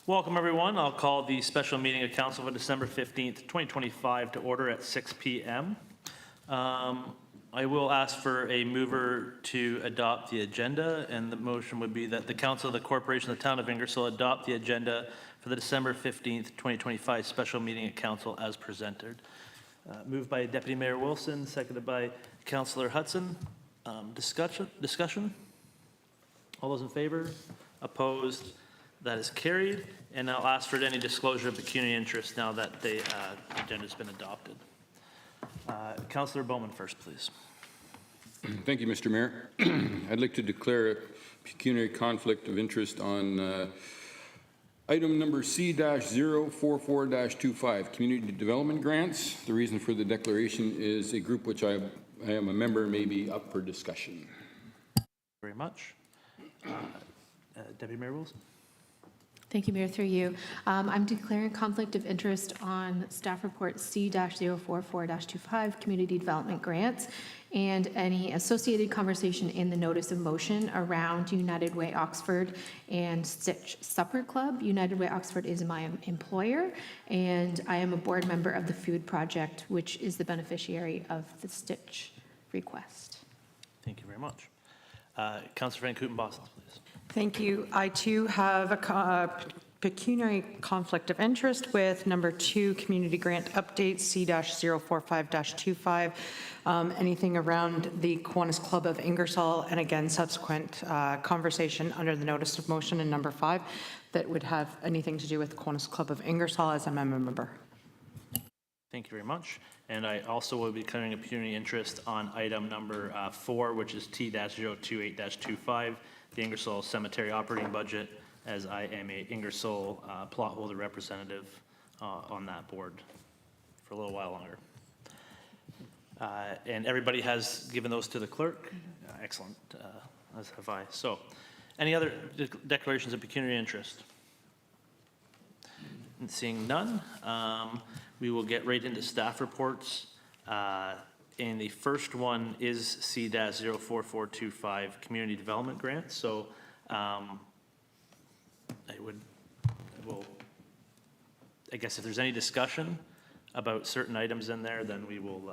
Welcome, everyone. I'll call the special meeting of council for December 15th, 2025 to order at 6 p.m. I will ask for a mover to adopt the agenda, and the motion would be that the council of the corporation of the town of Ingersoll adopt the agenda for the December 15th, 2025 special meeting of council as presented. Moved by Deputy Mayor Wilson, seconded by Councillor Hudson. Discussion? All those in favor? Opposed? That is carried. And I'll ask for any disclosure of pecuniary interest now that the agenda has been adopted. Councillor Bowman first, please. Thank you, Mr. Mayor. I'd like to declare a pecuniary conflict of interest on item number C-044-25, community development grants. The reason for the declaration is a group which I am a member may be up for discussion. Very much. Deputy Mayor Wilson. Thank you, Mayor. Through you. I'm declaring conflict of interest on staff report C-044-25, community development grants, and any associated conversation in the notice of motion around United Way Oxford and Stitch Supper Club. United Way Oxford is my employer, and I am a board member of the Food Project, which is the beneficiary of the Stitch request. Thank you very much. Councillor Van Kooten-Bossence, please. Thank you. I too have a pecuniary conflict of interest with number 2 community grant update C-045-25. Anything around the Kiwanis Club of Ingersoll, and again subsequent conversation under the notice of motion in number 5 that would have anything to do with the Kiwanis Club of Ingersoll as I'm a member. Thank you very much. And I also will be declaring a pecuniary interest on item number 4, which is T-028-25, the Ingersoll Cemetery Operating Budget, as I am a Ingersoll plot holder representative on that board for a little while longer. And everybody has given those to the clerk. Excellent, as have I. So, any other declarations of pecuniary interest? And seeing none, we will get right into staff reports. And the first one is C-044-25 community development grant. So I guess if there's any discussion about certain items in there, then we will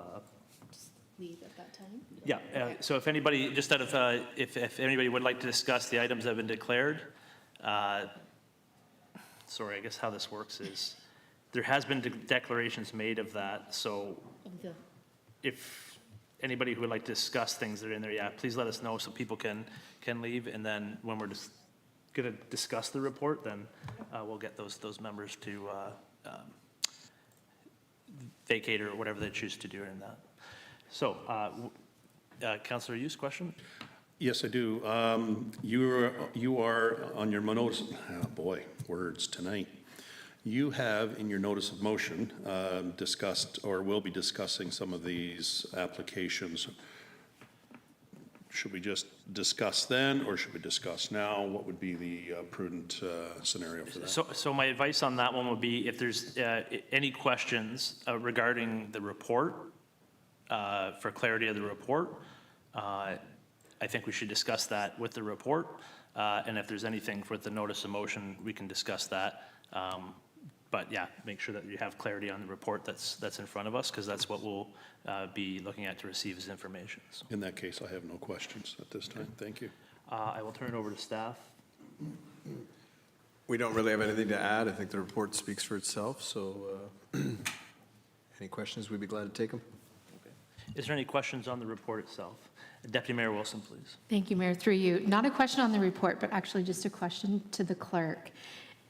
Leave at that time. Yeah. So if anybody, just out of if anybody would like to discuss the items that have been declared, sorry, I guess how this works is there has been declarations made of that. So if anybody who would like to discuss things that are in there, yeah, please let us know so people can leave. And then when we're just going to discuss the report, then we'll get those members to vacate or whatever they choose to do in that. So, Councillor Hughes, question? Yes, I do. You are on your notice. Oh boy, words tonight. You have in your notice of motion discussed or will be discussing some of these applications. Should we just discuss then, or should we discuss now? What would be the prudent scenario for that? So my advice on that one would be if there's any questions regarding the report, for clarity of the report, I think we should discuss that with the report. And if there's anything with the notice of motion, we can discuss that. But yeah, make sure that you have clarity on the report that's in front of us, because that's what we'll be looking at to receive as information. So. In that case, I have no questions at this time. Thank you. I will turn it over to staff. We don't really have anything to add. I think the report speaks for itself. So any questions, we'd be glad to take them. Okay. Is there any questions on the report itself? Deputy Mayor Wilson, please. Thank you, Mayor. Through you. Not a question on the report, but actually just a question to the clerk.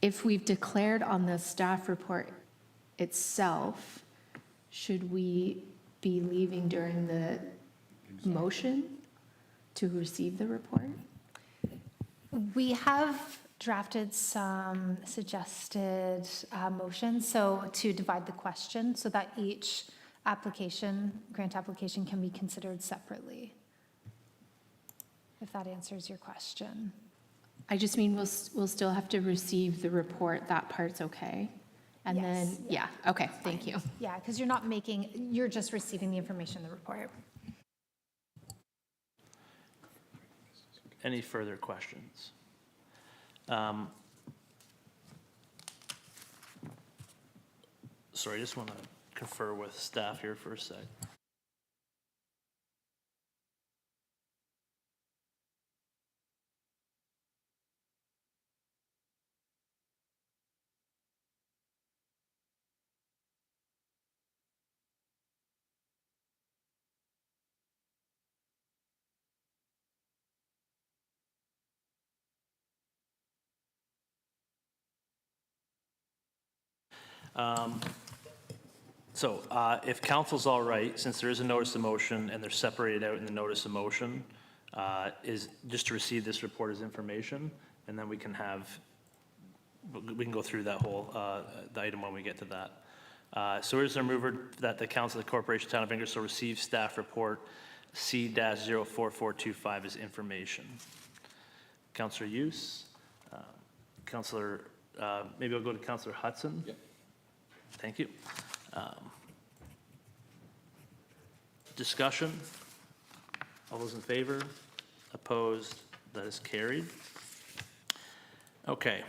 If we've declared on the staff report itself, should we be leaving during the motion to receive the report? We have drafted some suggested motions, so to divide the question so that each grant application can be considered separately, if that answers your question. I just mean we'll still have to receive the report. That part's okay. And Yes. then, yeah, okay, thank you. Yeah, because you're just receiving the information in the report. Any further questions? Sorry, I just want to confer with staff here for a sec. If council's all right, since there is a notice of motion and they're separated out in the notice of motion, is just to receive this report as information, and then we can go through that whole, the item when we get to that. So is there a mover that the council of the corporation town of Ingersoll receive staff report C-044-25 as information? Councillor Hughes, Councillor, maybe I'll go to Councillor Hudson. Yep. Thank you. Discussion? All those in favor? Opposed? That is carried. Okay,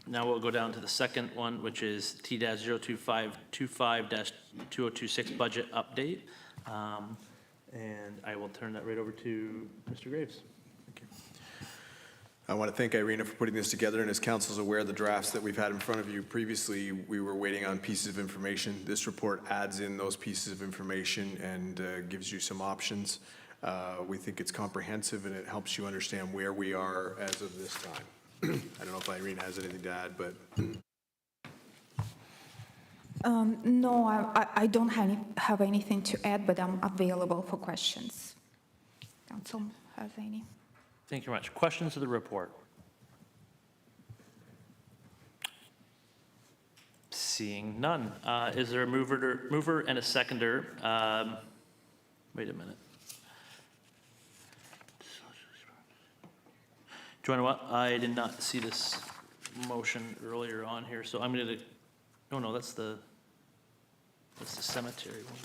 now we'll go down to the second one, which is T-02525-2026 budget update. And I will turn that right over to Mr. Graves. Thank you. I want to thank Irina for putting this together, and as council's aware, the drafts that we've had in front of you previously, we were waiting on pieces of information. This report adds in those pieces of information and gives you some options. We think it's comprehensive and it helps you understand where we are as of this time. I don't know if Irina has anything to add, but. No, I don't have anything to add, but I'm available for questions. Council has any? Thank you very much. Questions of the report? Seeing none. Is there a mover and a seconder? Wait a minute. Do you know what? I did not see this motion earlier on here, so I'm going to, oh no, that's the cemetery one.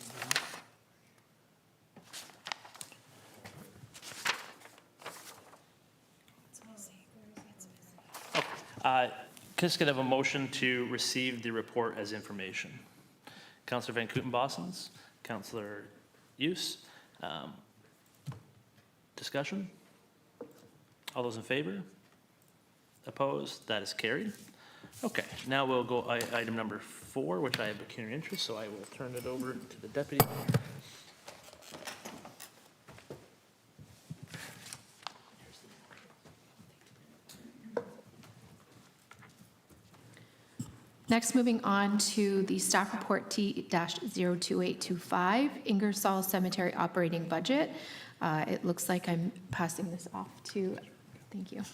Just going to have a motion to receive the report as information. Councillor Van Kooten-Bossence, Councillor Hughes. Discussion? All those in favor? Opposed? That is carried. Okay, now we'll go item number 4, which I have pecuniary interest, so I will turn it over to the deputy. Next, moving on to the staff report T-02825, Ingersoll Cemetery Operating Budget. It looks like I'm passing this off to, thank you.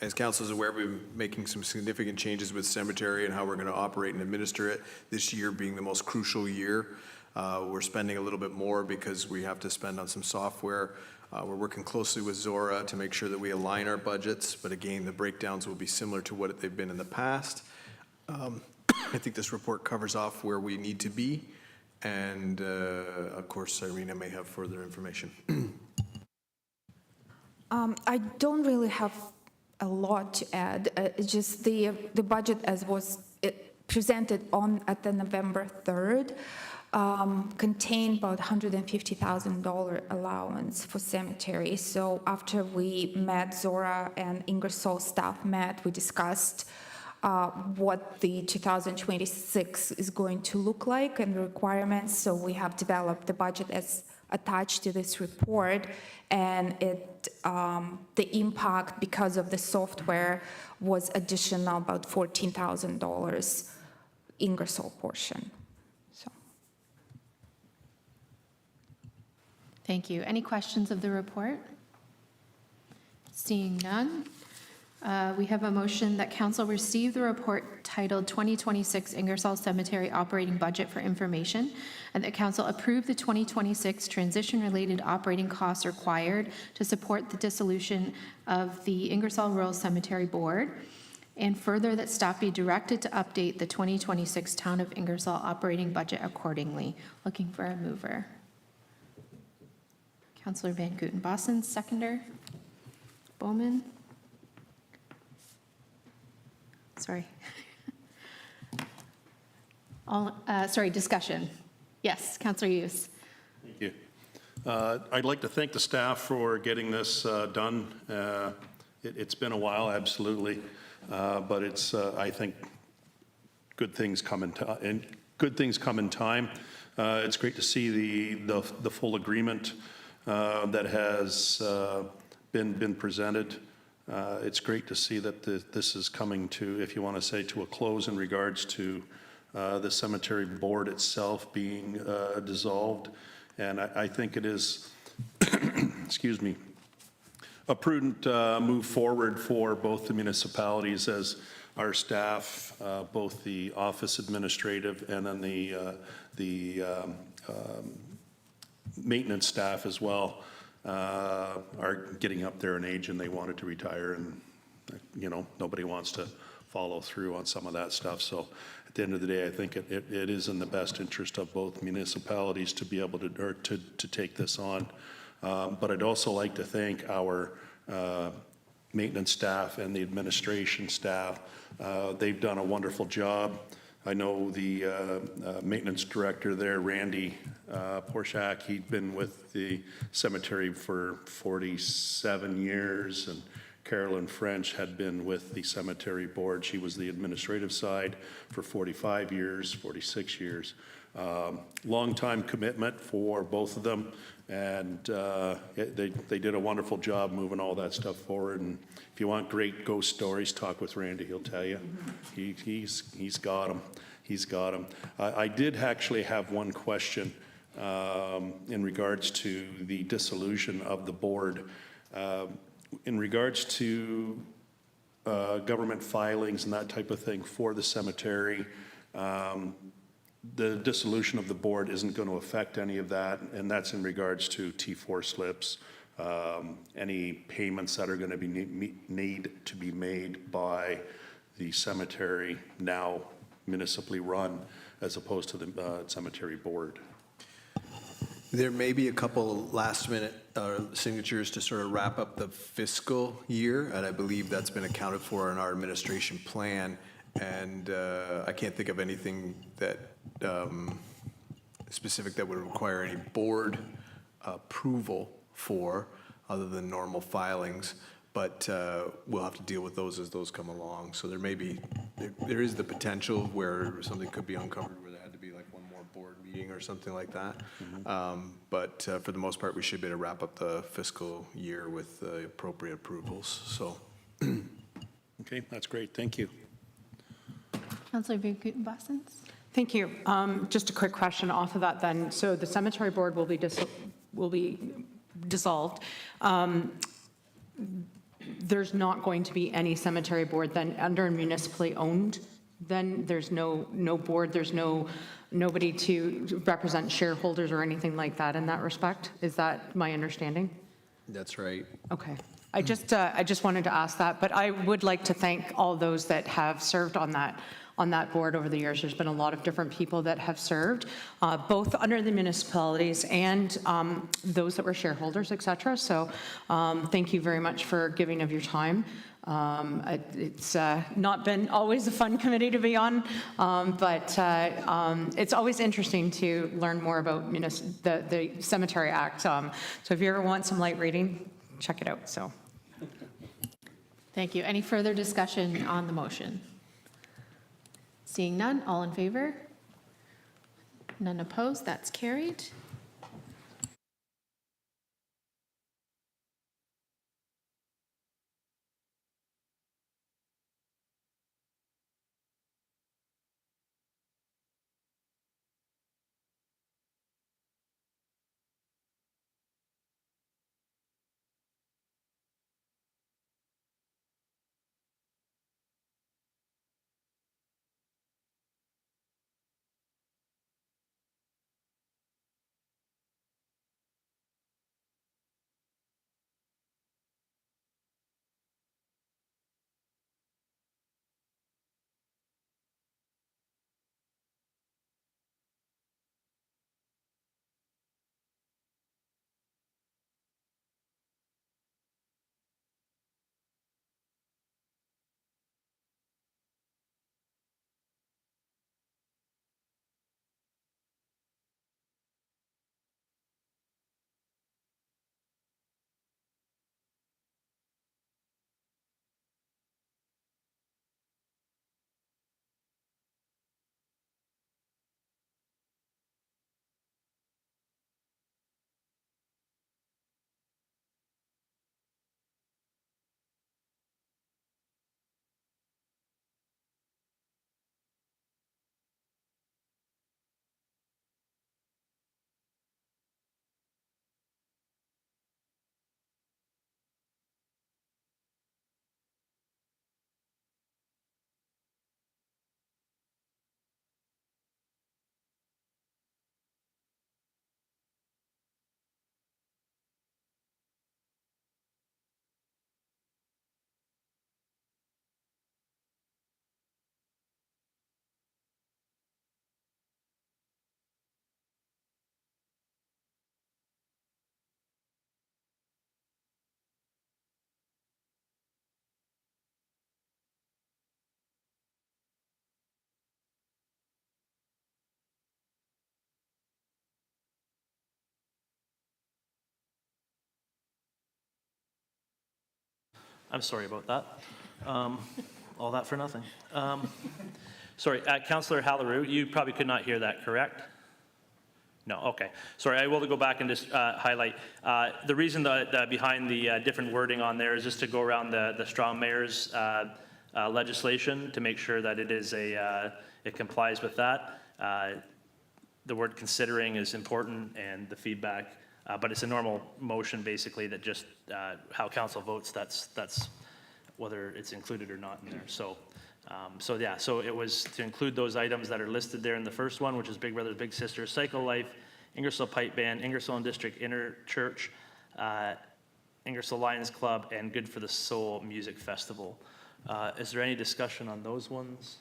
As council is aware, we've been making some significant changes with cemetery and how we're going to operate and administer it. This year being the most crucial year, we're spending a little bit more because we have to spend on some software. We're working closely with Zora to make sure that we align our budgets, but again, the breakdowns will be similar to what they've been in the past. I think this report covers off where we need to be, and of course, Irina may have further information. I don't really have a lot to add. It's just the budget as was presented at the November 3rd contained about $150,000 allowance for cemetery. So after we met, Zora and Ingersoll staff met, we discussed what the 2026 is going to look like and the requirements. So we have developed the budget as attached to this report, and the impact because of the software was additional about $14,000 Ingersoll portion. So. Thank you. Any questions of the report? Seeing none. We have a motion that council receive the report titled 2026 Ingersoll Cemetery Operating Budget for information, and that council approve the 2026 transition-related operating costs required to support the dissolution of the Ingersoll Rural Cemetery Board, and further that staff be directed to update the 2026 Town of Ingersoll operating budget accordingly. Looking for a mover. Councillor Van Kooten-Bossence, seconder. Bowman. Discussion. Yes, Councillor Hughes. Thank you. I'd like to thank the staff for getting this done. It's been a while, absolutely, but it's, I think, good things come in time. It's great to see the full agreement that has been presented. It's great to see that this is coming to, if you want to say, to a close in regards to the cemetery board itself being dissolved. And I think it is, excuse me, a prudent move forward for both the municipalities as our staff, both the office administrative and then the maintenance staff as well, are getting up there in age and they wanted to retire, and you know, nobody wants to follow through on some of that stuff. So at the end of the day, I think it is in the best interest of both municipalities to be able to take this on. But I'd also like to thank our maintenance staff and the administration staff. They've done a wonderful job. I know the maintenance director there, Randy Porshak, he'd been with the cemetery for 47 years, and Carolyn French had been with the cemetery board. She was the administrative side for 45 years, 46 years. Long time commitment for both of them, and they did a wonderful job moving all that stuff forward. And if you want great ghost stories, talk with Randy, he'll tell you. He's got them. He's got them. I did actually have one question in regards to the dissolution of the board. In regards to government filings and that type of thing for the cemetery, the dissolution of the board isn't going to affect any of that, and that's in regards to T4 slips, any payments that are going to be need to be made by the cemetery, now municipally run, as opposed to the cemetery board. There may be a couple last-minute signatures to sort of wrap up the fiscal year, and I believe that's been accounted for in our administration plan. And I can't think of anything that specific that would require any board approval for, other than normal filings. But we'll have to deal with those as those come along. So there is the potential where something could be uncovered where there had to be like one more board meeting or something like that. But for the most part, we should be able to wrap up the fiscal year with the appropriate approvals. So. Okay, that's great. Thank you. Councillor Van Kooten-Bossence. Thank you. Just a quick question off of that then. So the cemetery board will be dissolved. There's not going to be any cemetery board then under municipally owned. Then there's no board. There's nobody to represent shareholders or anything like that in that respect. Is that my understanding? That's right. Okay. I just wanted to ask that, but I would like to thank all those that have served on that board over the years. There's been a lot of different people that have served, both under the municipalities and those that were shareholders, et cetera. So thank you very much for giving of your time. It's not been always a fun committee to be on, but it's always interesting to learn more about the Cemetery Act. So if you ever want some light reading, check it out. So. Thank you. Any further discussion on the motion? Seeing none, all in favor? None opposed, that's carried. I'm sorry about that. All that for nothing. Sorry, Councillor Halleru, you probably could not hear that, correct? No, okay. Sorry, I will go back and just highlight. The reason behind the different wording on there is just to go around the strong mayor's legislation to make sure that it is it complies with that. The word considering is important and the feedback, but it's a normal motion basically that just how council votes, that's whether it's included or not in there. So it was to include those items that are listed there in the first one, which is Big Brothers Big Sisters, Cycle Life, Ingersoll Pipe Band, Ingersoll and District Inner Church, Ingersoll Lions Club, and Good for the Soul Music Festival. Is there any discussion on those ones?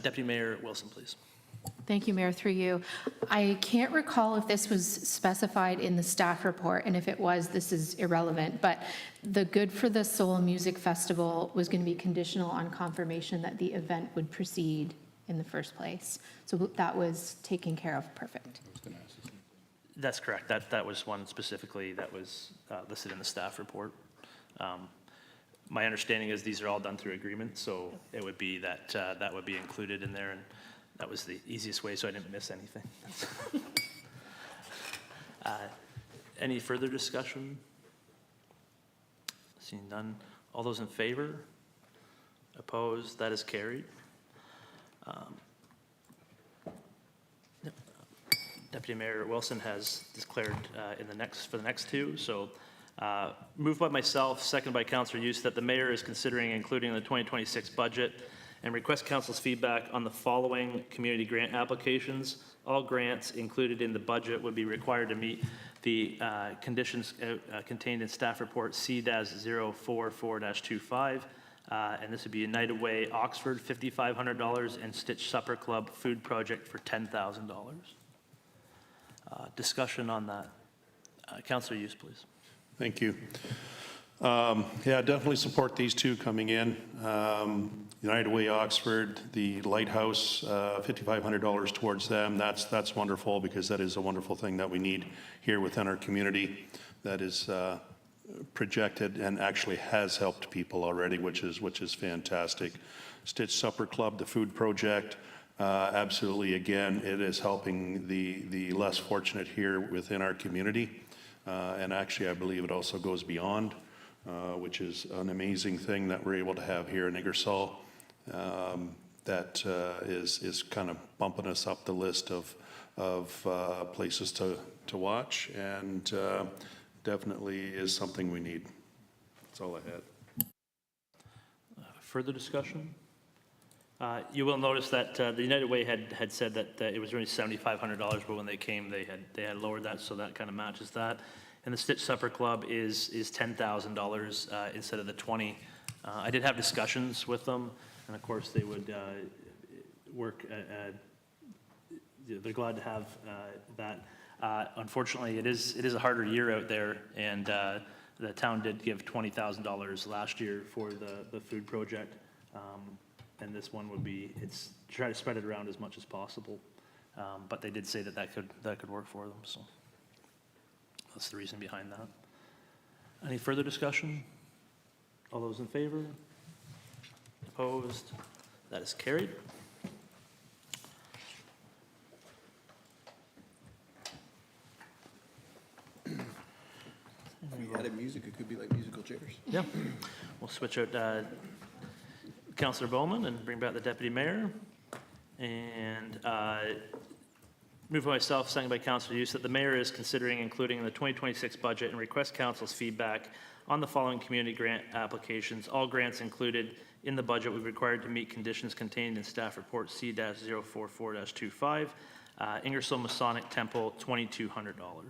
Deputy Mayor Wilson, please. Thank you, Mayor, through you. I can't recall if this was specified in the staff report, and if it was, this is irrelevant, but the Good for the Soul Music Festival was going to be conditional on confirmation that the event would proceed in the first place. So that was taken care of. Perfect. That's correct. That was one specifically that was listed in the staff report. My understanding is these are all done through agreement, so it would be that that would be included in there, and that was the easiest way, so I didn't miss anything. Any further discussion? Seeing none. All those in favor? Opposed? That is carried. Deputy Mayor Wilson has declared for the next two. So moved by myself, second by Councillor Youth, that the mayor is considering including in the 2026 budget and request council's feedback on the following community grant applications. All grants included in the budget would be required to meet the conditions contained in staff report C-044-25, and this would be United Way Oxford, $5,500, and Stitch Supper Club Food Project for $10,000. Discussion on that. Councillor Youth, please. Thank you. Yeah, definitely support these two coming in. United Way Oxford, the Lighthouse, $5,500 towards them. That's wonderful, because that is a wonderful thing that we need here within our community that is projected and actually has helped people already, which is fantastic. Stitch Supper Club, the food project, absolutely, again, it is helping the less fortunate here within our community. And actually, I believe it also goes beyond, which is an amazing thing that we're able to have here in Ingersoll. That is kind of bumping us up the list of places to watch, and definitely is something we need. That's all I had. Further discussion? You will notice that the United Way had said that it was really $7,500, but when they came, they had lowered that, so that kind of matches that. And the Stitch Supper Club is $10,000 instead of the $20,000. I did have discussions with them, and of course they would work. They're glad to have that. Unfortunately, it is a harder year out there, and the town did give $20,000 last year for the food project. And this one would be, it's try to spread it around as much as possible. But they did say that could work for them, so that's the reason behind that. Any further discussion? All those in favor? Opposed? That is carried. If we added music, it could be like musical chairs. Yeah, we'll switch out Councillor Bowman and bring back the Deputy Mayor. And move by myself, second by Councillor Youth, that the Mayor is considering including in the 2026 budget and request Council's feedback on the following community grant applications. All grants included in the budget will be required to meet conditions contained in staff report C-044-25, Ingersoll Masonic Temple, $2,200.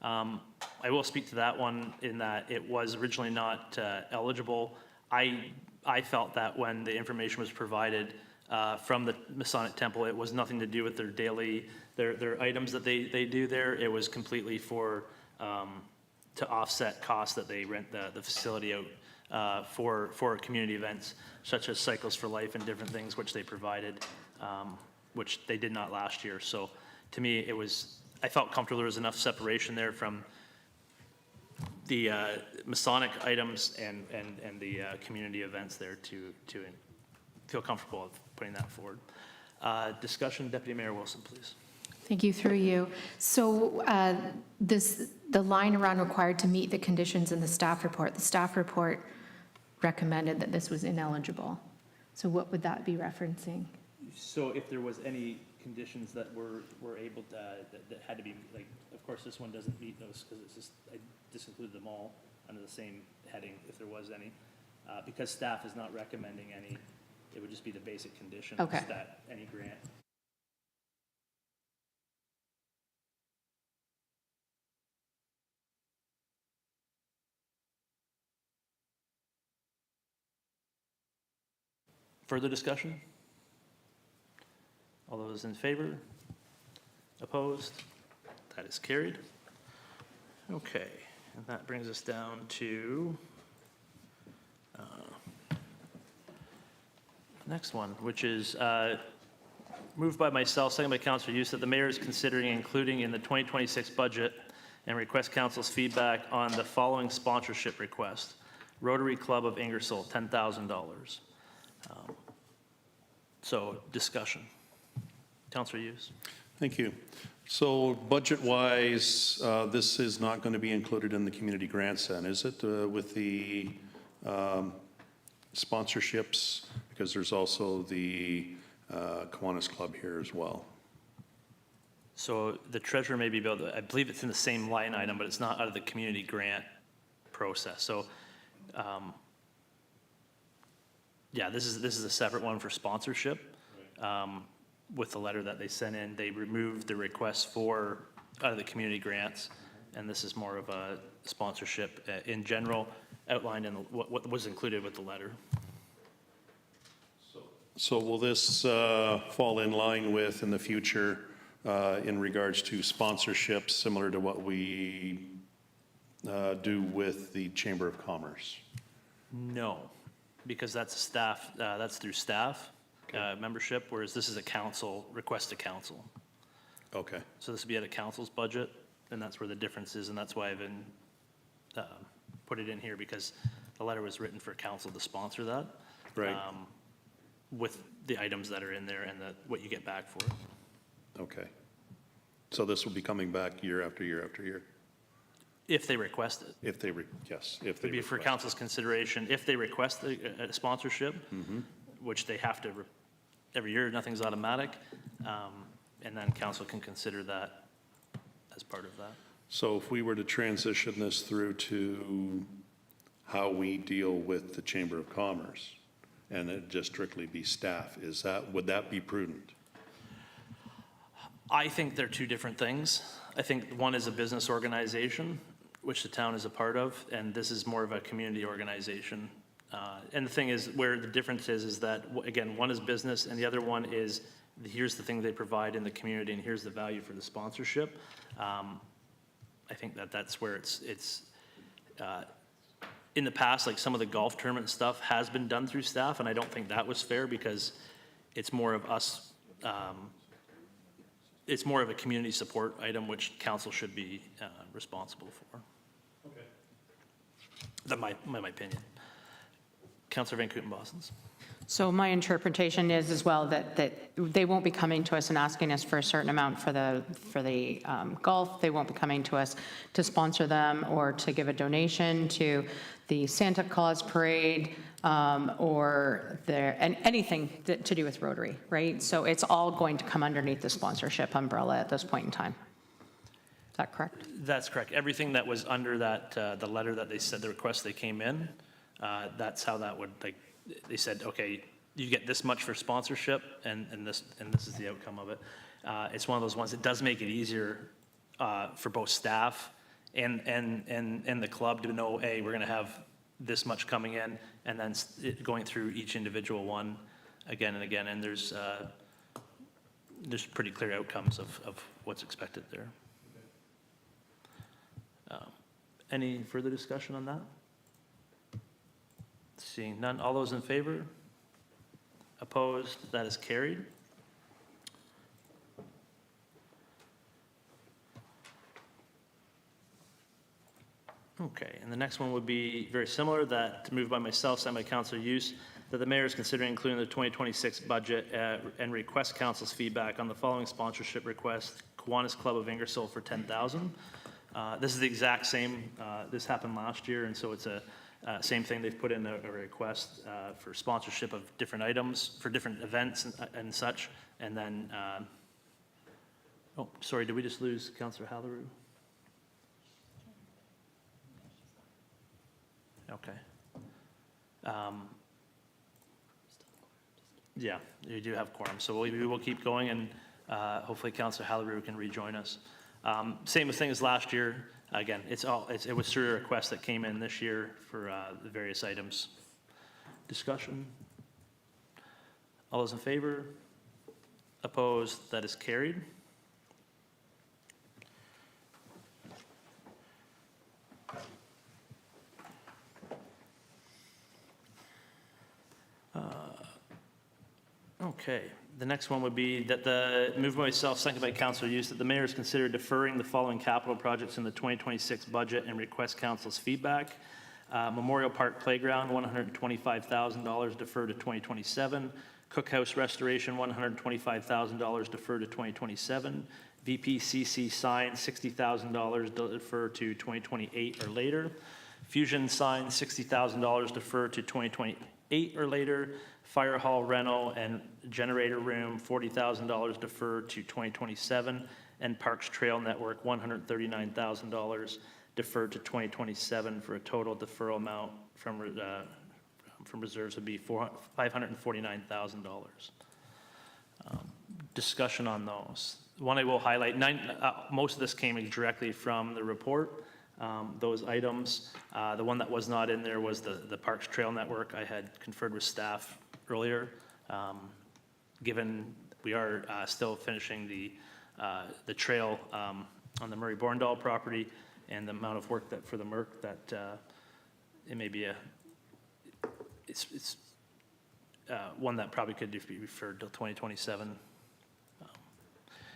I will speak to that one in that it was originally not eligible. I felt that when the information was provided from the Masonic Temple, it was nothing to do with their daily, their items that they do there. It was completely for, to offset costs that they rent the facility out for community events, such as Cycles for Life and different things which they provided, which they did not last year. So to me, I felt comfortable there was enough separation there from the Masonic items and the community events there to feel comfortable with putting that forward. Discussion, Deputy Mayor Wilson, please. Thank you, through you. So the line around required to meet the conditions in the staff report recommended that this was ineligible. So what would that be referencing? So if there was any conditions that were able to, that had to be, like, of course, this one doesn't meet those because it's just, I just included them all under the same heading if there was any. Because staff is not recommending any, it would just be the basic conditions Okay. that any grant. Further discussion? All those in favor? Opposed? That is carried. Okay, and that brings us down to next one, which is moved by myself, second by Councillor Hughes, that the mayor is considering including in the 2026 budget and request council's feedback on the following sponsorship request. Rotary Club of Ingersoll, $10,000. So discussion. Councillor Hughes. Thank you. So budget-wise, this is not going to be included in the community grants then, is it, with the sponsorships? Because there's also the Kiwanis Club here as well. So the treasurer may be able to, I believe it's in the same line item, but it's not out of the community grant process. So, yeah, this is a separate one for sponsorship. With the letter that they sent in, they removed the request for out of the community grants, and this is more of a sponsorship in general, outlined in what was included with the letter. So will this fall in line with in the future in regards to sponsorships similar to what we do with the Chamber of Commerce? No, because that's staff, that's through staff membership, whereas this is a council, request to council. Okay. So this would be at a council's budget, and that's where the difference is, and that's why I've been, put it in here, because the letter was written for council to sponsor that. Right. With the items that are in there and what you get back for it. Okay. So this will be coming back year after year after year? If they request it. If they, yes, if they It'd be for request. council's consideration. If they request a sponsorship, which they have to, every year, nothing's automatic, and then council can consider that as part of that. So if we were to transition this through to how we deal with the Chamber of Commerce, and it just strictly be staff, would that be prudent? I think they're two different things. I think one is a business organization, which the town is a part of, and this is more of a community organization. And the thing is, where the difference is that, again, one is business and the other one is, here's the thing they provide in the community and here's the value for the sponsorship. I think that's where it's in the past, like some of the golf tournament stuff has been done through staff, and I don't think that was fair because it's more of us, it's more of a community support item, which council should be responsible for. Okay. That's my opinion. Councillor Van Kooten-Bossence. So my interpretation is as well that they won't be coming to us and asking us for a certain amount for the golf. They won't be coming to us to sponsor them or to give a donation to the Santa Claus parade or anything to do with Rotary, right? So it's all going to come underneath the sponsorship umbrella at this point in time. Is that correct? That's correct. Everything that was under that, the letter that they said, the request they came in, that's how that would, like, they said, okay, you get this much for sponsorship, and this is the outcome of it. It's one of those ones that does make it easier for both staff and the club to know, hey, we're going to have this much coming in, and then going through each individual one again and again, and there's pretty clear outcomes of what's expected there. Any further discussion on that? Seeing none, all those in favor? Opposed? That is carried. Okay, and the next one would be very similar, that moved by myself, signed by Councillor Hughes, that the mayor is considering including the 2026 budget and request council's feedback on the following sponsorship request: Kiwanis Club of Ingersoll for $10,000. This is the exact same, this happened last year, and so it's a same thing. They've put in a request for sponsorship of different items for different events and such. And then, oh, sorry, did we just lose Councillor Halleru? Okay. Yeah, you do have quorum, so we will keep going, and hopefully Councillor Halleru can rejoin us. Same thing as last year. Again, it was through a request that came in this year for the various items. Discussion? All those in favor? Opposed? That is carried. Okay, the next one would be that the, moved by myself, seconded by Councillor Hughes, that the mayor is considered deferring the following capital projects in the 2026 budget and request council's feedback. Memorial Park Playground, $125,000 deferred to 2027. Cookhouse Restoration, $125,000 deferred to 2027. VPCC sign, $60,000 deferred to 2028 or later. Fusion sign, $60,000 deferred to 2028 or later. Fire hall rental and generator room, $40,000 deferred to 2027. And Parks Trail Network, $139,000 deferred to 2027, for a total deferral amount from reserves would be $549,000. Discussion on those. One I will highlight, most of this came directly from the report. Those items, the one that was not in there was the Parks Trail Network. I had conferred with staff earlier. Given we are still finishing the trail on the Murray Borndal property, and the amount of work that for the MERC, that it may be it's one that probably could be referred till 2027.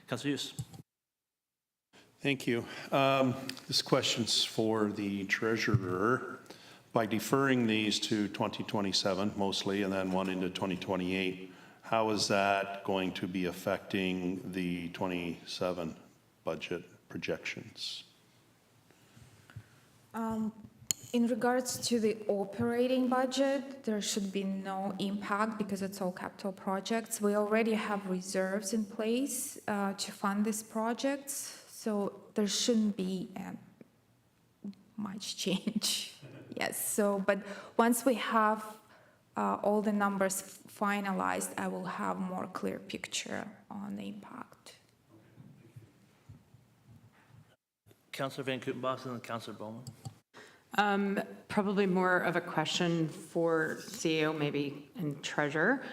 Councillor Hughes. Thank you. This question's for the treasurer. By deferring these to 2027 mostly, and then one into 2028, how is that going to be affecting the 27 budget projections? In regards to the operating budget, there should be no impact because it's all capital projects. We already have reserves in place to fund these projects, so there shouldn't be much change. Yes, so, but once we have all the numbers finalized, I will have more clear picture on the impact. Councillor Van Kooten-Bossence and Councillor Bowman. Probably more of a question for CEO maybe and treasurer.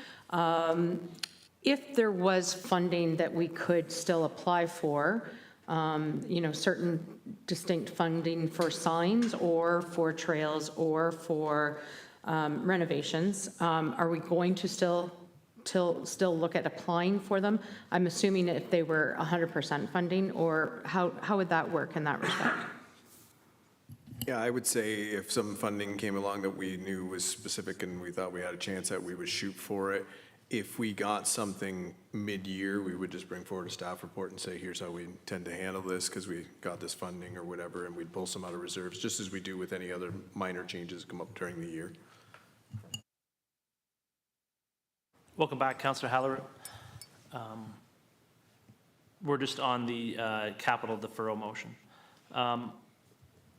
If there was funding that we could still apply for, certain distinct funding for signs or for trails or for renovations, are we going to still look at applying for them? I'm assuming if they were 100% funding, or how would that work in that respect? Yeah, I would say if some funding came along that we knew was specific and we thought we had a chance at, we would shoot for it. If we got something mid-year, we would just bring forward a staff report and say, here's how we intend to handle this because we got this funding or whatever, and we'd pull some out of reserves, just as we do with any other minor changes that come up during the year. Welcome back, Councillor Halleru. We're just on the capital deferral motion.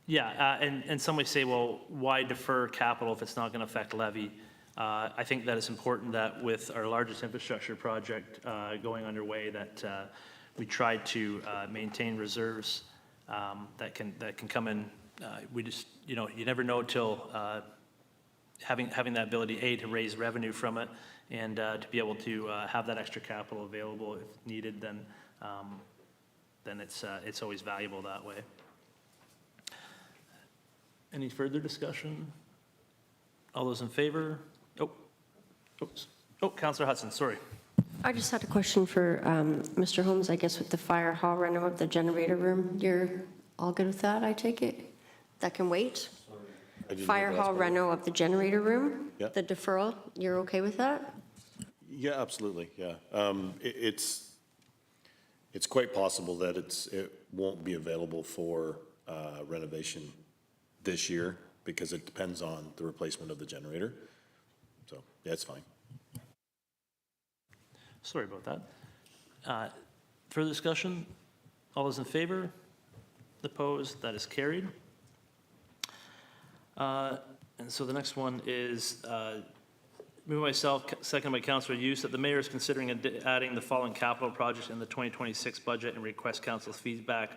And some may say, well, why defer capital if it's not going to affect levy? I think that it's important that with our largest infrastructure project going underway, that we try to maintain reserves that can come in. We just, you never know till having that ability, to raise revenue from it, and to be able to have that extra capital available if needed, then it's always valuable that way. Any further discussion? All those in favor? Councillor Hudson, sorry. I just had a question for Mr. Holmes, I guess with the fire hall reno of the generator room. You're all good with that, I take it? That can wait? I didn't Fire hear the last hall part. reno of the generator room? Yeah. The deferral, you're okay with that? Yeah, absolutely, yeah. It's quite possible that it won't be available for renovation this year because it depends on the replacement of the generator. So, yeah, it's fine. Sorry about that. Further discussion? All those in favor? Opposed? That is carried. And so the next one is, move myself, second by Councillor Hughes, that the mayor is considering adding the following capital projects in the 2026 budget and request council's feedback.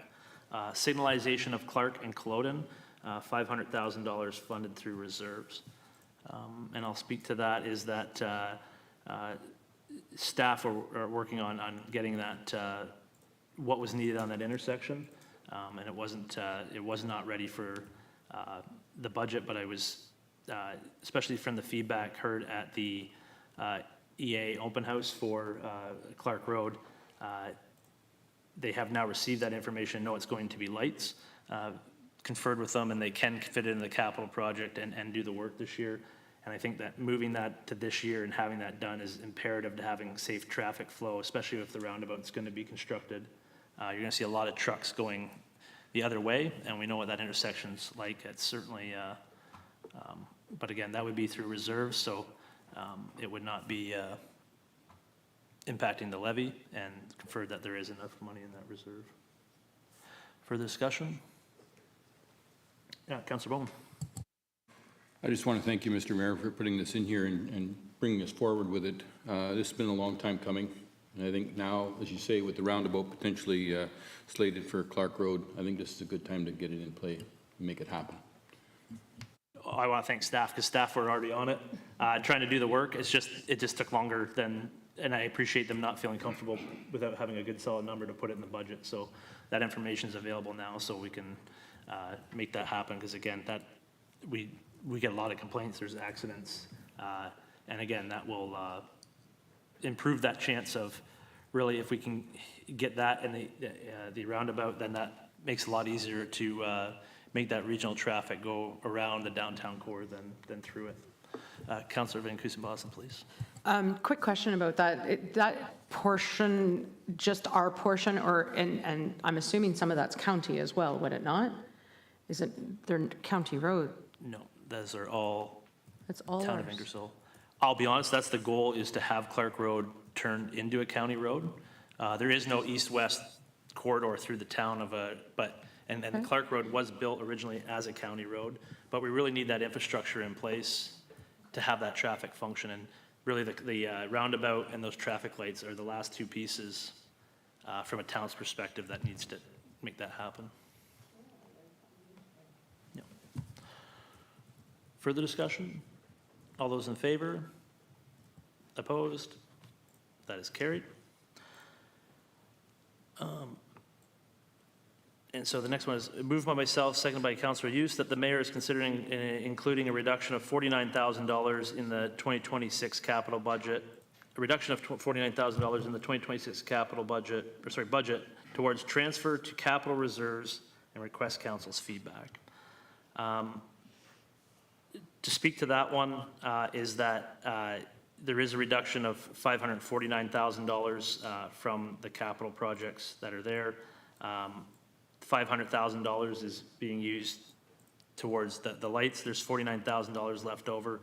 Signalization of Clark and Culloden, $500,000 funded through reserves. And I'll speak to that, is that staff are working on getting that, what was needed on that intersection. And it was not ready for the budget, but I was, especially from the feedback heard at the EA open house for Clark Road, they have now received that information, know it's going to be lights, conferred with them, and they can fit it in the capital project and do the work this year. And I think that moving that to this year and having that done is imperative to having safe traffic flow, especially if the roundabout's going to be constructed. You're going to see a lot of trucks going the other way, and we know what that intersection's like. It's certainly, but again, that would be through reserves, so it would not be impacting the levy, and conferred that there is enough money in that reserve. Further discussion? Yeah, Councillor Bowman. I just want to thank you, Mr. Mayor, for putting this in here and bringing us forward with it. This has been a long time coming. And I think now, as you say, with the roundabout potentially slated for Clark Road, I think this is a good time to get it in play and make it happen. I want to thank staff, because staff were already on it, trying to do the work. It just took longer than, and I appreciate them not feeling comfortable without having a good solid number to put it in the budget. So that information is available now, so we can make that happen. Because again, that we get a lot of complaints. There's accidents, and again, that will improve that chance of really, if we can get that in the roundabout, then that makes it a lot easier to make that regional traffic go around the downtown core than through it. Councillor Van Kooten-Bossence, please. Quick question about that. That portion, just our portion, or, and I'm assuming some of that's county as well, would it not? Is it, they're county road? No, those are all It's all town of ours. Ingersoll. I'll be honest, that's the goal, is to have Clark Road turned into a county road. There is no east-west corridor through the town of and the Clark Road was built originally as a county road, but we really need that infrastructure in place to have that traffic function. And really the roundabout and those traffic lights are the last two pieces from a town's perspective that needs to make that happen. Yeah. Further discussion? All those in favor? Opposed? That is carried. And so the next one is moved by myself, seconded by Councillor Hughes, that the mayor is considering including a reduction of $49,000 in the 2026 capital budget, a reduction of $49,000 in the 2026 capital budget, budget towards transfer to capital reserves and request council's feedback. To speak to that one is that there is a reduction of $549,000 from the capital projects that are there. $500,000 is being used towards the lights. There's $49,000 left over.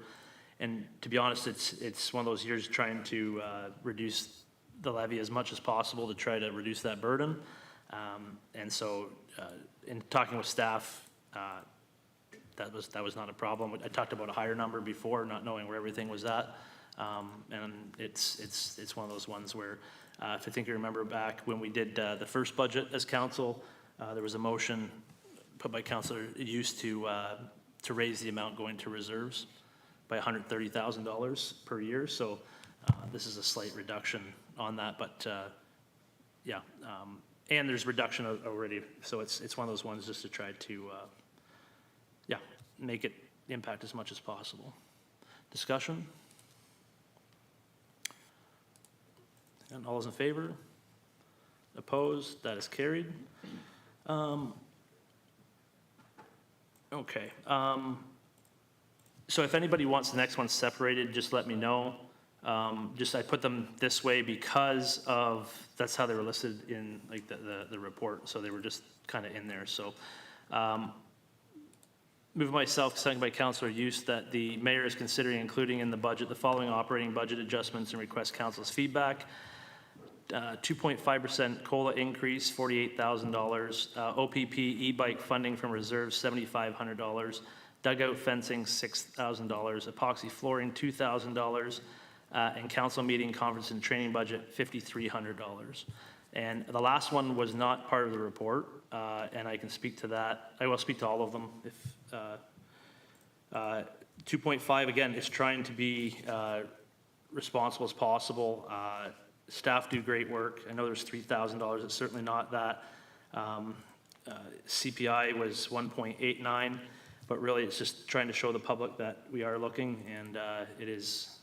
And to be honest, it's one of those years trying to reduce the levy as much as possible to try to reduce that burden. And so in talking with staff, that was not a problem. I talked about a higher number before, not knowing where everything was at. And it's one of those ones where, if I think you remember back when we did the first budget as council, there was a motion put by Councillor Hughes to raise the amount going to reserves by $130,000 per year. So this is a slight reduction on that, but yeah. And there's reduction already. So it's one of those ones just to try to, yeah, make it impact as much as possible. Discussion? And all those in favor? Opposed? That is carried. Okay. So if anybody wants the next one separated, just let me know. I put them this way because that's how they were listed in like the report. So they were just kind of in there. So move myself, second by Councillor Youth, that the mayor is considering including in the budget the following operating budget adjustments and request council's feedback. 2.5% COLA increase, $48,000. OPP e-bike funding from reserves, $7,500. Dugout fencing, $6,000. Epoxy flooring, $2,000. And council meeting, conference, and training budget, $5,300. And the last one was not part of the report, and I can speak to that. I will speak to all of them. If 2.5, again, is trying to be responsible as possible. Staff do great work. I know there's $3,000. It's certainly not that. CPI was 1.89, but really it's just trying to show the public that we are looking, and it is.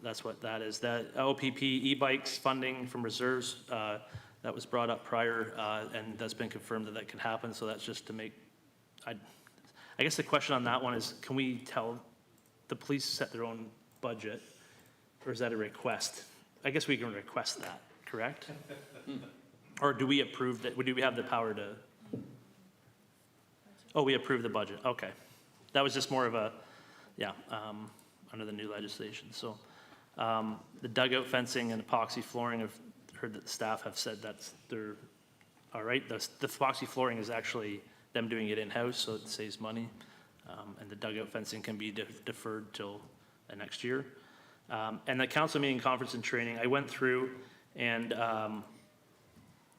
That's what that is. That OPP e-bikes funding from reserves, that was brought up prior, and that's been confirmed that can happen. So that's just to make, I guess the question on that one is, can we tell the police set their own budget, or is that a request? I guess we can request that, correct? Or do we approve that? Do we have the power to? Oh, we approve the budget. Okay. That was just more of a, under the new legislation. So the dugout fencing and epoxy flooring, I've heard that the staff have said they're all right. The epoxy flooring is actually them doing it in-house, so it saves money. And the dugout fencing can be deferred till the next year. And the council meeting, conference, and training, I went through and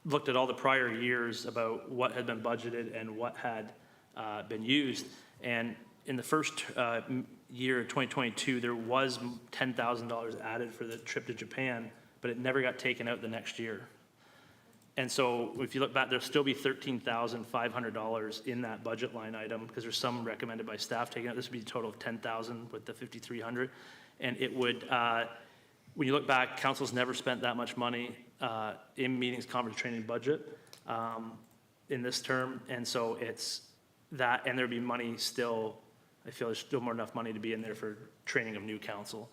looked at all the prior years about what had been budgeted and what had been used. And in the first year, 2022, there was $10,000 added for the trip to Japan, but it never got taken out the next year. And so if you look back, there'll still be $13,500 in that budget line item, because there's some recommended by staff taking out. This would be a total of $10,000 with the $5,300. And it would, when you look back, council's never spent that much money in meetings, conference, training, budget in this term. And so it's that, and there'd be money still, I feel there's still more enough money to be in there for training of new council.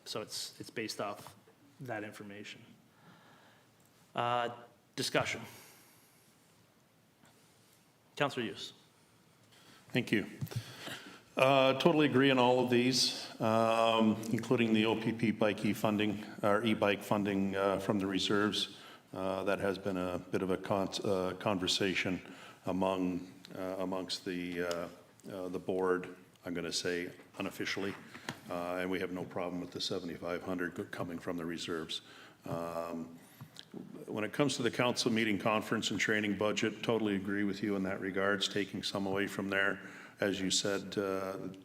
So it's based off that information. Discussion. Councillor Hughes. Thank you. Totally agree on all of these, including the OPP bike e-funding, or e-bike funding from the reserves. That has been a bit of a conversation amongst the board, I'm going to say unofficially, and we have no problem with the $7,500 coming from the reserves. When it comes to the council meeting, conference, and training budget, totally agree with you in that regards, taking some away from there. As you said,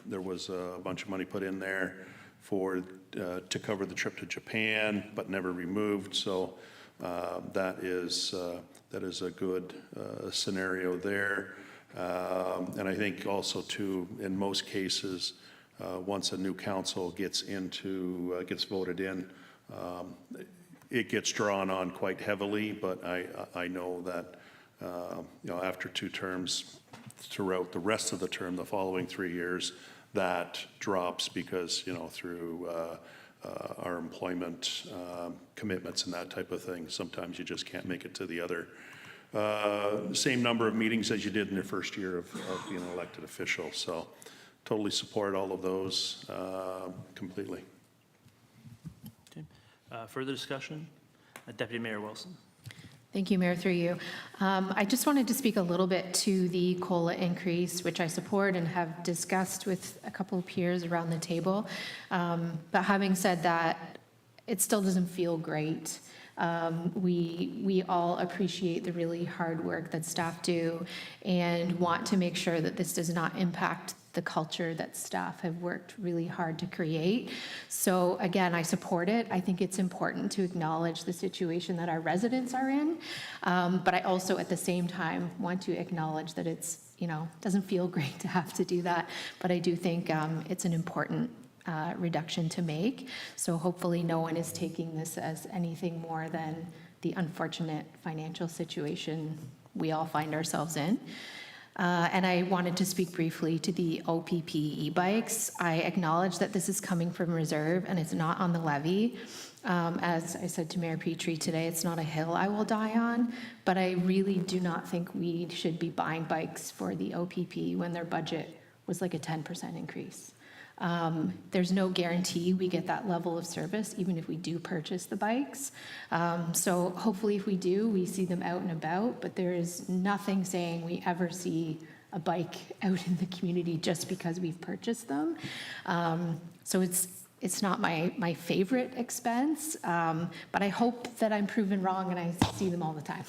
there was a bunch of money put in there to cover the trip to Japan, but never removed. So that is a good scenario there. And I think also too, in most cases, once a new council gets voted in, it gets drawn on quite heavily. But I know that after 2 terms, throughout the rest of the term, the following 3 years, that drops because through our employment commitments and that type of thing, sometimes you just can't make it to the other same number of meetings as you did in your first year of being an elected official. So totally support all of those completely. Okay. Further discussion? Deputy Mayor Wilson. Thank you, Mayor, through you. I just wanted to speak a little bit to the COLA increase, which I support and have discussed with a couple of peers around the table. But having said that, it still doesn't feel great. We all appreciate the really hard work that staff do and want to make sure that this does not impact the culture that staff have worked really hard to create. So again, I support it. I think it's important to acknowledge the situation that our residents are in. But I also at the same time want to acknowledge that it's, doesn't feel great to have to do that. But I do think it's an important reduction to make. So hopefully no one is taking this as anything more than the unfortunate financial situation we all find ourselves in. And I wanted to speak briefly to the OPP e-bikes. I acknowledge that this is coming from reserve and it's not on the levy. As I said to Mayor Petrie today, it's not a hill I will die on, but I really do not think we should be buying bikes for the OPP when their budget was like a 10% increase. There's no guarantee we get that level of service, even if we do purchase the bikes. So hopefully if we do, we see them out and about, but there is nothing saying we ever see a bike out in the community just because we've purchased them. So it's not my favorite expense, but I hope that I'm proven wrong and I see them all the time.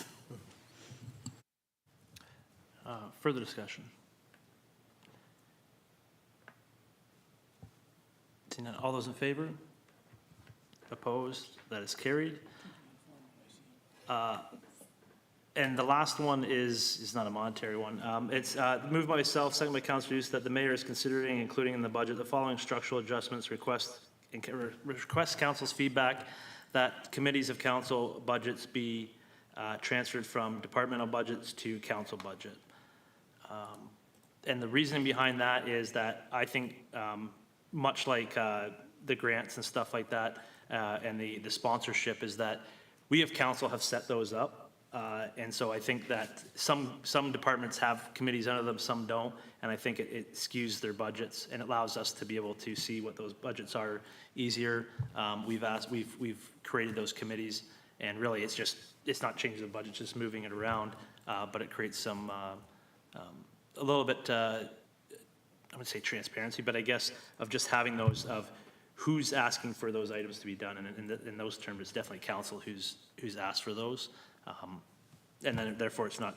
Further discussion? Seeing none, all those in favor? Opposed? That is carried. And the last one is not a monetary one. It's moved by myself, second by Councillor Hughes, that the mayor is considering including in the budget the following structural adjustments, request council's feedback that committees of council budgets be transferred from departmental budgets to council budget. And the reasoning behind that is that I think much like the grants and stuff like that and the sponsorship is that we of council have set those up. And so I think that some departments have committees under them, some don't, and I think it skews their budgets and allows us to be able to see what those budgets are easier. We've created those committees, and really it's not changing the budget, it's just moving it around, but it creates some a little bit I wouldn't say transparency, but I guess of just having those of who's asking for those items to be done, and in those terms, it's definitely council who's asked for those. And then therefore it's not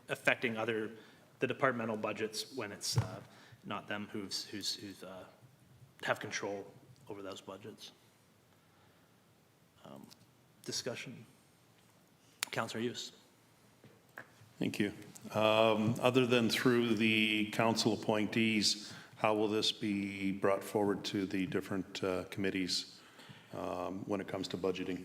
affecting the departmental budgets when it's not them who's have control over those budgets. Discussion. Councillor Hughes. Thank you. Other than through the council appointees, how will this be brought forward to the different committees when it comes to budgeting?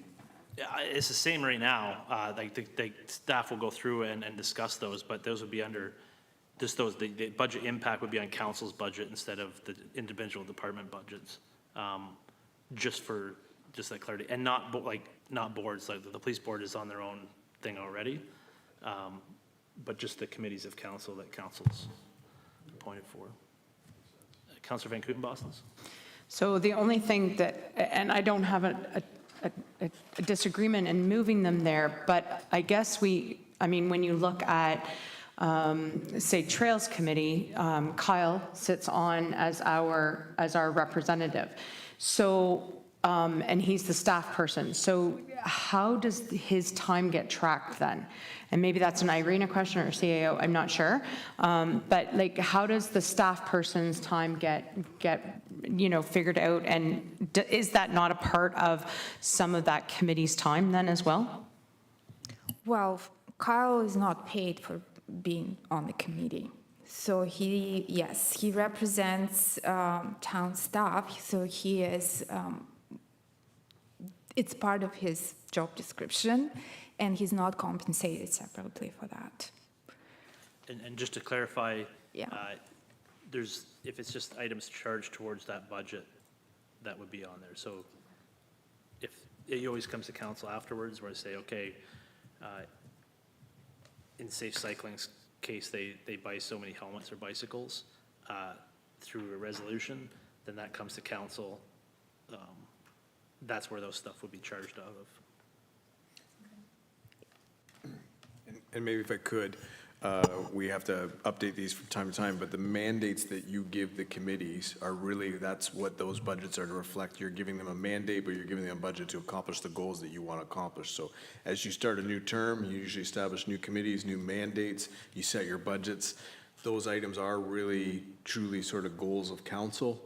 Yeah, it's the same right now. Like the staff will go through and discuss those, but those would be under just those. The budget impact would be on council's budget instead of the individual department budgets. Just that clarity, and not boards. Like the police board is on their own thing already, but just the committees of council that council's appointed for. Councillor Van Kooten-Bossence. So the only thing that, and I don't have a disagreement in moving them there, but I guess when you look at, say, Trails Committee, Kyle sits on as our representative. So, and he's the staff person. So how does his time get tracked then? And maybe that's an Irina question or a CAO, I'm not sure. But like, how does the staff person's time get figured out? And is that not a part of some of that committee's time then as well? Well, Kyle is not paid for being on the committee. So he represents town staff, so he is, it's part of his job description, and he's not compensated separately for that. And just to clarify, Yeah. if it's just items charged towards that budget, that would be on there. So if it always comes to council afterwards, where I say, okay, in Safe Cycling's case, they buy so many helmets or bicycles through a resolution, then that comes to council. That's where those stuff would be charged out of. And maybe if I could, we have to update these from time to time, but the mandates that you give the committees are really, that's what those budgets are to reflect. You're giving them a mandate, but you're giving them a budget to accomplish the goals that you want to accomplish. So as you start a new term, you usually establish new committees, new mandates, you set your budgets. Those items are really, truly sort of goals of council.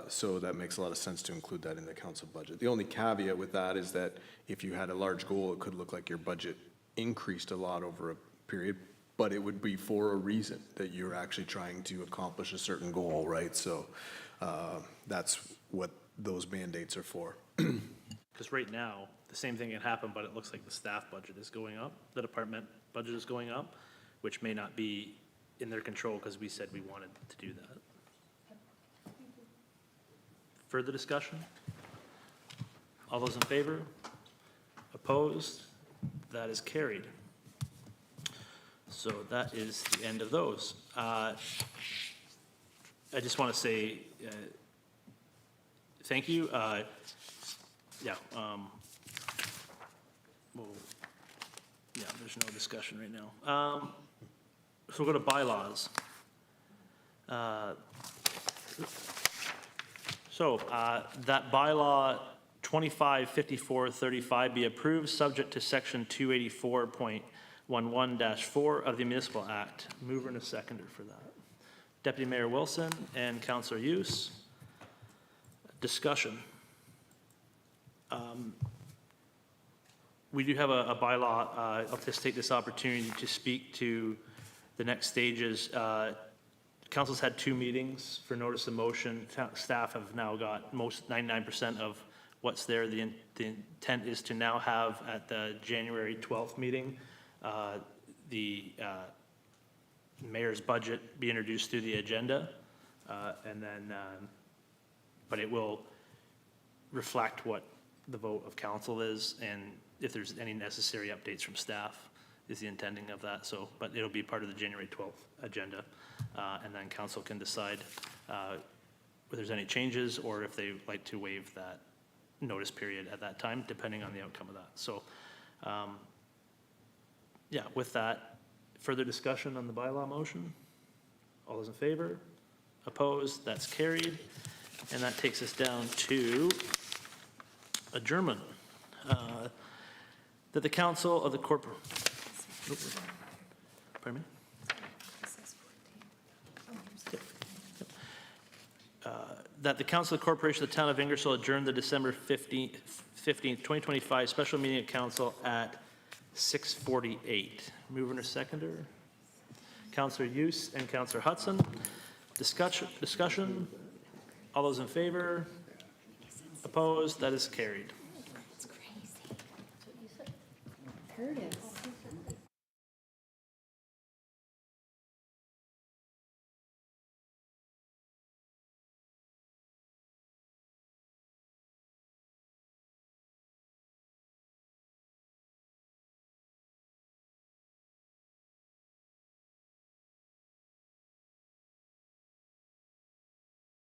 So that makes a lot of sense to include that in the council budget. The only caveat with that is that if you had a large goal, it could look like your budget increased a lot over a period, but it would be for a reason that you're actually trying to accomplish a certain goal, right? So that's what those mandates are for. Because right now, the same thing can happen, but it looks like the staff budget is going up, the department budget is going up, which may not be in their control because we said we wanted to do that. Further discussion? All those in favor? Opposed? That is carried. So that is the end of those. I just want to say thank you. Yeah, well, yeah, there's no discussion right now. So we'll go to bylaws. That bylaw 2554-35 be approved, subject to section 284.11-4 of the Municipal Act. Mover and a seconder for that. Deputy Mayor Wilson and Councillor Hughes. Discussion. We do have a bylaw. I'll just take this opportunity to speak to the next stages. Council's had 2 meetings for notice of motion. Staff have now got 99% of what's there. The intent is to now have at the January 12th meeting, the mayor's budget be introduced through the agenda. And then, but it will reflect what the vote of council is, and if there's any necessary updates from staff is the intending of that. So, but it'll be part of the January 12th agenda. And then council can decide if there's any changes or if they like to waive that notice period at that time, depending on the outcome of that. So, yeah, with that, further discussion on the bylaw motion? All those in favor? Opposed? That's carried. And that takes us down to adjournment. That the council of the pardon me? That the Council of the Corporation of the Town of Ingersoll adjourn the December 15th, 2025 special meeting of council at 6:48. Mover and a seconder. Councillor Hughes and Councillor Hudson. Discussion. All those in favor? Opposed? That is carried. There it is.